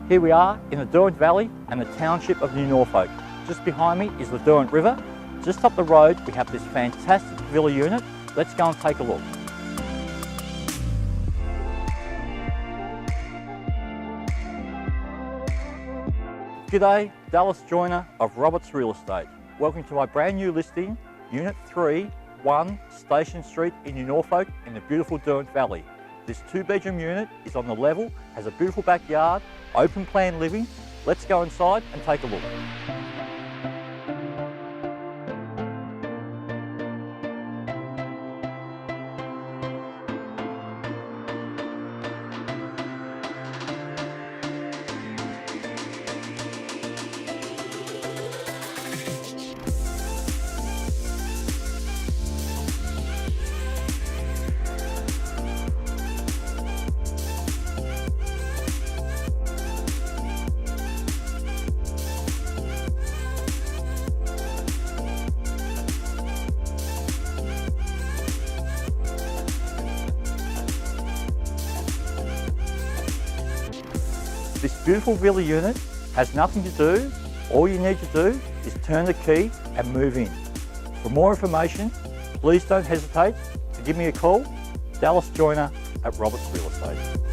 Here we are in the Derwent Valley and the township of New Norfolk. Just behind me is the Derwent River. Just up the road we have this fantastic villa unit. Let's go and take a look. G'day, Dallas Joyner of Roberts Real Estate. Welcome to my brand new listing, Unit 3, 1 Station Street in New Norfolk in the beautiful Derwent Valley. This 2-bedroom unit is on the level, has a beautiful backyard, open plan living. Let's go inside and take a look. This beautiful villa unit has nothing to do. All you need to do is turn the key and move in. For more information, please don't hesitate to give me a call, Dallas Joyner at Roberts Real Estate.